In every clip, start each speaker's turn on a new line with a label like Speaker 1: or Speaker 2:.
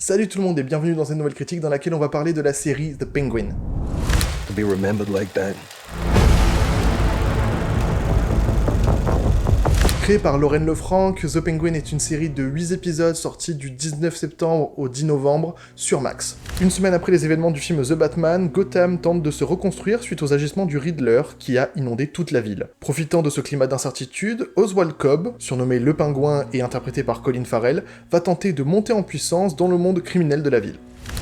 Speaker 1: Salut tout le monde et bienvenue dans cette nouvelle critique dans laquelle on va parler de la série The Penguin.
Speaker 2: To be remembered like that.
Speaker 1: Créée par Lauren Lefranc, The Penguin est une série de 8 épisodes sortis du 19 septembre au 10 novembre sur Max. Une semaine après les événements du film The Batman, Gotham tente de se reconstruire suite aux agissements du Riddler qui a inondé toute la ville. Profitant de ce climat d'incertitude, Oswald Cobb, surnommé Le Pingouin et interprété par Colin Farrell, va tenter de monter en puissance dans le monde criminel de la ville.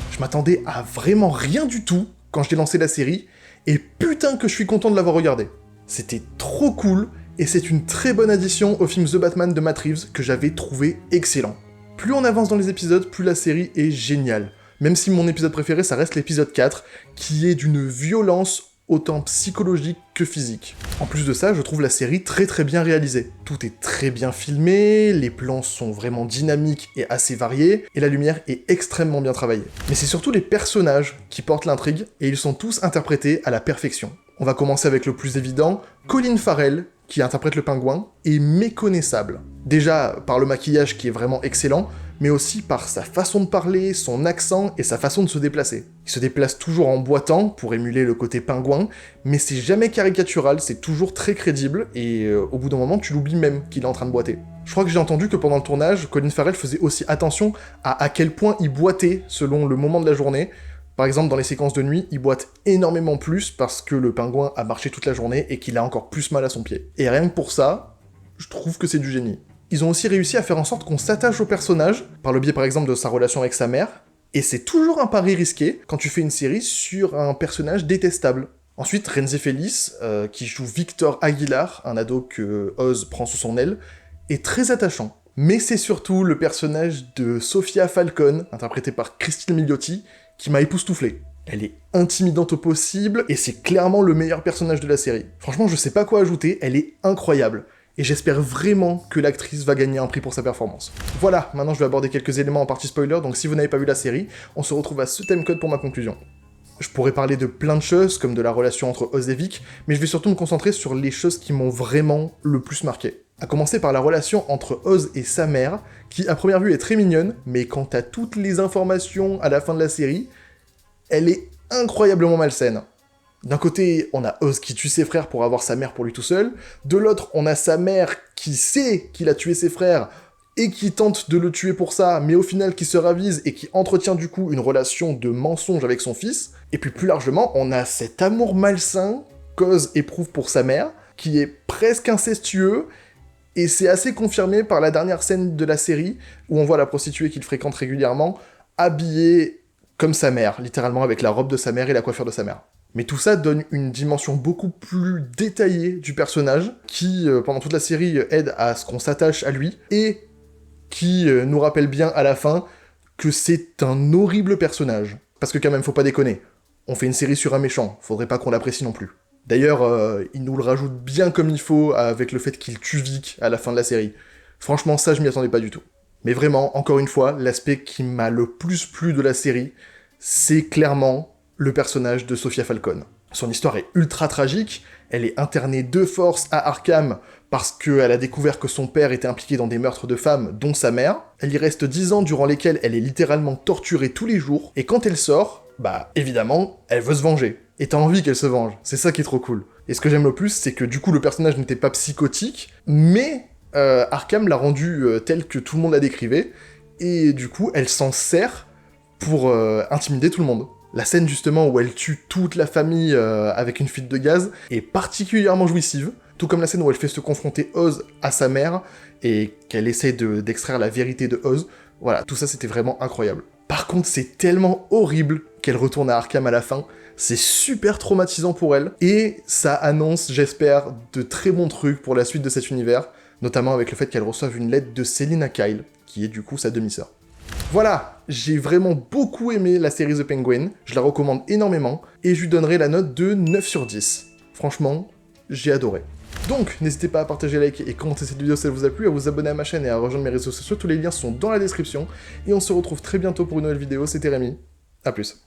Speaker 1: Je m'attendais à vraiment rien du tout quand j'ai lancé la série, et putain que je suis content de l'avoir regardé. C'était trop cool, et c'est une très bonne addition au film The Batman de Matt Reeves que j'avais trouvé excellent. Plus on avance dans les épisodes, plus la série est géniale. Même si mon épisode préféré, ça reste l'épisode 4, qui est d'une violence autant psychologique que physique. En plus de ça, je trouve la série très bien réalisée. Tout est très bien filmé, les plans sont vraiment dynamiques et assez variés, et la lumière est extrêmement bien travaillée. Mais c'est surtout les personnages qui portent l'intrigue, et ils sont tous interprétés à la perfection. On va commencer avec le plus évident, Colin Farrell, qui interprète le pingouin, est méconnaissable. Déjà par le maquillage qui est vraiment excellent, mais aussi par sa façon de parler, son accent et sa façon de se déplacer. Il se déplace toujours en boitant pour émuler le côté pingouin, mais c'est jamais caricatural, c'est toujours très crédible, et au bout d'un moment tu l'oublies même qu'il est en train de boiter. Je crois que j'ai entendu que pendant le tournage, Colin Farrell faisait aussi attention à quel point il boitait selon le moment de la journée. Par exemple, dans les séquences de nuit, il boite énormément plus parce que le pingouin a marché toute la journée et qu'il a encore plus mal à son pied. Et rien que pour ça, je trouve que c'est du génie. Ils ont aussi réussi à faire en sorte qu'on s'attache au personnage, par le biais par exemple de sa relation avec sa mère, et c'est toujours un pari risqué quand tu fais une série sur un personnage détestable. Ensuite, Renzi Felix, qui joue Victor Aguilar, un ado que Oz prend sous son aile, est très attachant. Mais c'est surtout le personnage de Sophia Falcone, interprétée par Christine Milioti, qui m'a époustouflé. Elle est intimidante au possible, et c'est clairement le meilleur personnage de la série. Franchement, je sais pas quoi ajouter, elle est incroyable. Et j'espère vraiment que l'actrice va gagner un prix pour sa performance. Voilà, maintenant je vais aborder quelques éléments en partie spoiler, donc si vous n'avez pas vu la série, on se retrouve à ce timecode pour ma conclusion. Je pourrais parler de plein de choses, comme de la relation entre Oz et Vic, mais je vais surtout me concentrer sur les choses qui m'ont vraiment le plus marqué. À commencer par la relation entre Oz et sa mère, qui à première vue est très mignonne, mais quant à toutes les informations à la fin de la série, elle est incroyablement malsaine. D'un côté, on a Oz qui tue ses frères pour avoir sa mère pour lui tout seul, de l'autre, on a sa mère qui sait qu'il a tué ses frères, et qui tente de le tuer pour ça, mais au final qui se ravise et qui entretient du coup une relation de mensonge avec son fils, et puis plus largement, on a cet amour malsain qu'Oz éprouve pour sa mère, qui est presque incestueux, et c'est assez confirmé par la dernière scène de la série, où on voit la prostituée qu'il fréquente régulièrement, habillée comme sa mère, littéralement avec la robe de sa mère et la coiffure de sa mère. Mais tout ça donne une dimension beaucoup plus détaillée du personnage, qui, pendant toute la série, aide à ce qu'on s'attache à lui, et qui nous rappelle bien à la fin que c'est un horrible personnage. Parce que quand même, faut pas déconner. On fait une série sur un méchant, faudrait pas qu'on l'apprécie non plus. D'ailleurs, il nous le rajoute bien comme il faut avec le fait qu'il tue Vic à la fin de la série. Franchement, ça, je m'y attendais pas du tout. Mais vraiment, encore une fois, l'aspect qui m'a le plus plu de la série, c'est clairement le personnage de Sophia Falcone. Son histoire est ultra tragique, elle est internée de force à Arkham parce qu'elle a découvert que son père était impliqué dans des meurtres de femmes, dont sa mère. Elle y reste 10 ans durant lesquels elle est littéralement torturée tous les jours, et quand elle sort, bah évidemment, elle veut se venger. Et t'as envie qu'elle se venge, c'est ça qui est trop cool. Et ce que j'aime le plus, c'est que du coup le personnage n'était pas psychotique, mais Arkham l'a rendu tel que tout le monde la décrivait, et du coup elle s'en sert pour intimider tout le monde. La scène justement où elle tue toute la famille avec une fuite de gaz est particulièrement jouissive, tout comme la scène où elle fait se confronter Oz à sa mère, et qu'elle essaie d'extraire la vérité de Oz. Voilà, tout ça c'était vraiment incroyable. Par contre, c'est tellement horrible qu'elle retourne à Arkham à la fin, c'est super traumatisant pour elle, et ça annonce, j'espère, de très bons trucs pour la suite de cet univers, notamment avec le fait qu'elle reçoive une lettre de Selina Kyle, qui est du coup sa demi-sœur. Voilà, j'ai vraiment beaucoup aimé la série The Penguin, je la recommande énormément, et je lui donnerai la note de 9 sur 10. Franchement, j'ai adoré. Donc, n'hésitez pas à partager, liker et commenter cette vidéo si elle vous a plu, à vous abonner à ma chaîne et à rejoindre mes réseaux sociaux, tous les liens sont dans la description, et on se retrouve très bientôt pour une nouvelle vidéo, c'était Rémi, à plus.